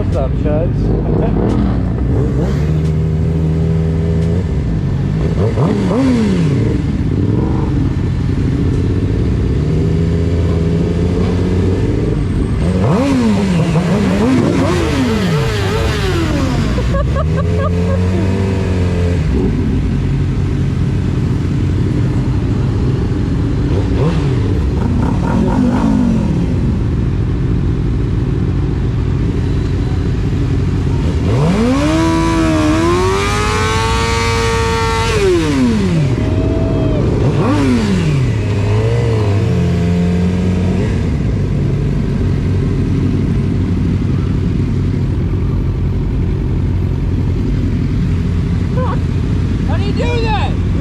What's up, Chuds?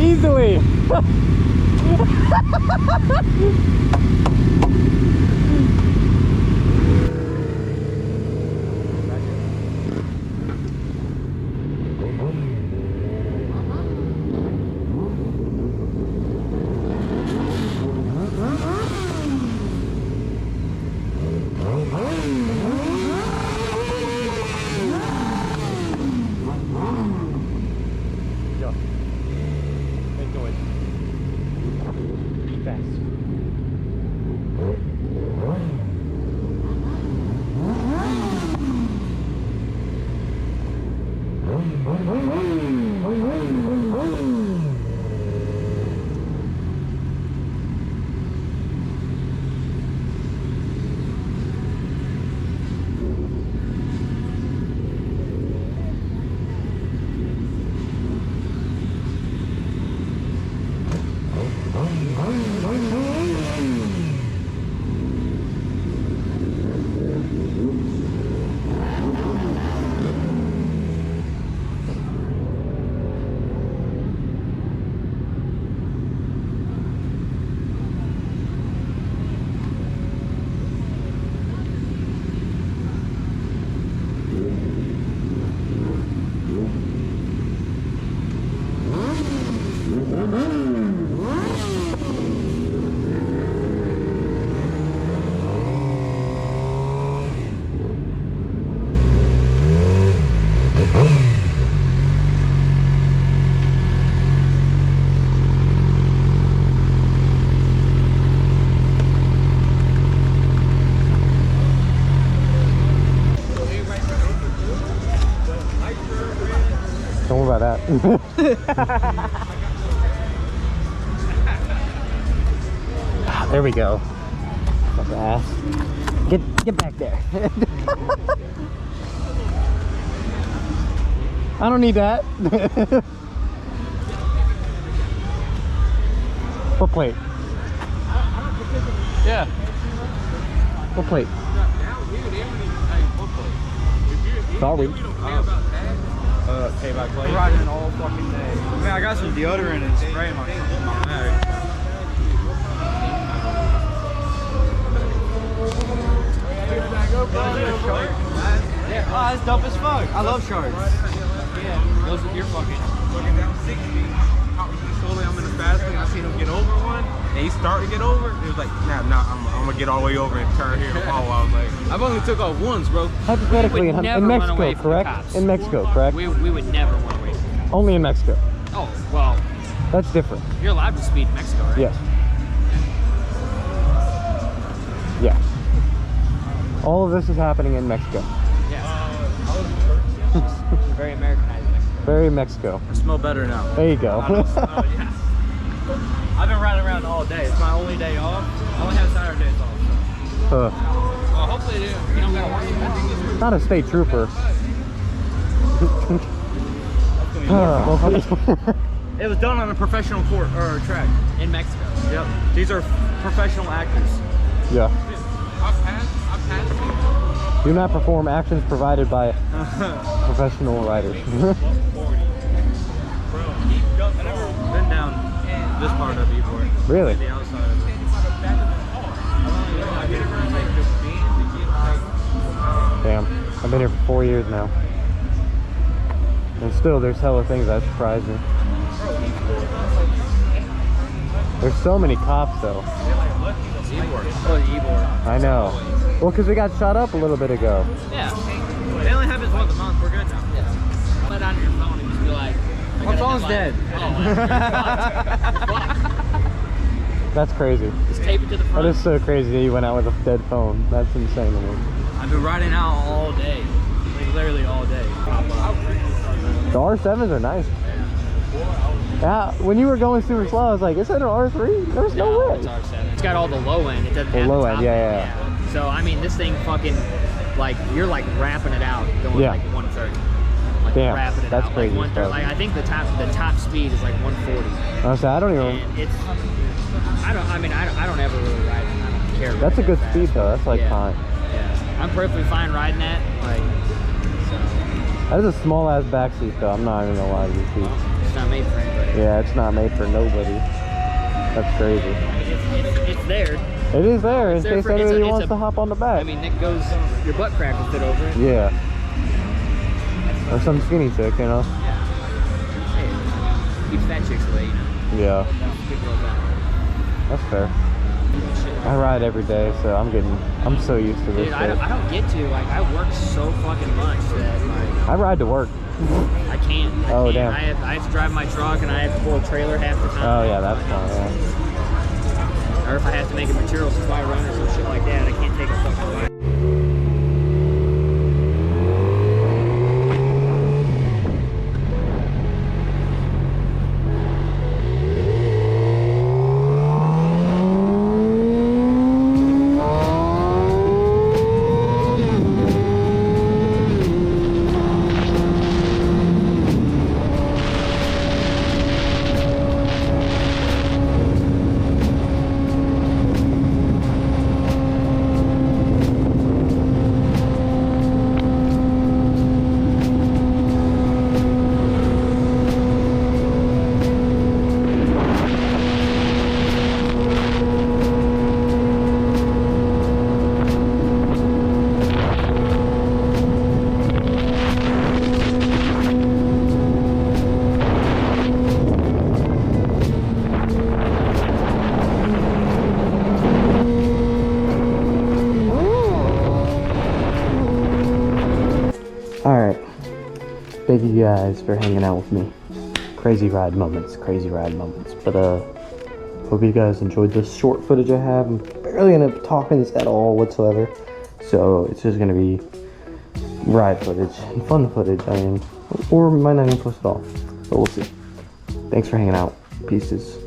Easily. Don't worry about that. There we go. Ass. Get back there. I don't need that. What plate? Yeah. What plate? Sorry. Pay by plate. I'm riding all fucking day. I mean, I got some deodorant and spray in my bag. Yeah, oh, that's dope as fuck. I love sharks. Yeah, those you're fucking down 60. Slowly, I'm in the fast lane. I seen him get over one, and he started to get over. He was like, nah, I'm gonna get all the way over and turn here. Oh, I was like, I've only took off once, bro. Hypothetically, in Mexico, correct? In Mexico, correct? We would never run away from the cops. Only in Mexico. Oh, well. That's different. You're allowed to speed in Mexico, right? Yes. Yeah. All of this is happening in Mexico. Yes. Very Americanized Mexico. Very Mexico. I smell better now. There you go. Yeah. I've been riding around all day. It's my only day off. I only have Saturdays off. So. Well, hopefully you don't gotta work. Not a state trooper. It was done on a professional court or track In Mexico. Yep. These are professional actors. Yeah. I passed. Do not perform actions provided by professional riders. I've never been down this part of YBOR. Really? The outside of it. Damn. I've been here for 4 years now. And still, there's hella things that surprise me. There's so many cops, though. YBOR. Oh, YBOR. I know. Well, because we got shot up a little bit ago. Yeah. They only My phone's dead. That's crazy. Just tape it to the front. That is so crazy that you went out with a dead phone. That's insane to me. I've been riding out all day. Like literally all day. The R7s are nice. Yeah, when you were going super slow, I was like, is that an R3? There's no way. It's R7. It's got all the low end. It doesn't The have low the end, top yeah. So I mean, this thing fucking like you're like wrapping it out going like 130. Like Damn, wrapping it that's out. crazy Like, stuff. like I think the top speed is like 140. I don't even. And it's I don't ever really ride. I don't care. That's a good fast. speed though. That's like fine. Yeah, I'm perfectly fine riding that. Like, so That is a small ass backseat though. I'm not even gonna lie to you. Pete. it's not made for anybody. Yeah, it's not made for nobody. That's crazy. It's there. It is there in It's there case for- anybody it's wants a- to hop on the back. I mean, it goes. Your butt crack will fit over it. Yeah. Or some skinny chick, you know. Hey, keeps fat chicks away, you know. Yeah, People love that. that's fair. I ride every day, so I'm so used to this Dude, shit. I don't get to. Like, I work so fucking much that like I ride to work. I can't. Oh, can't. damn. I have to drive my truck and I have to pull a trailer half the time. Oh yeah, that's fine. Yeah. Or if I have to make a material supply run or some shit like that, I can't take a fucking ride. Alright. Thank you guys for hanging out with me. Crazy ride moments. But hope you guys enjoyed this short footage I have. I'm barely gonna talk in this at all whatsoever. So it's just gonna be ride footage and fun footage, I mean. Or might not even post at all. But we'll see. Thanks for hanging out. Pieces.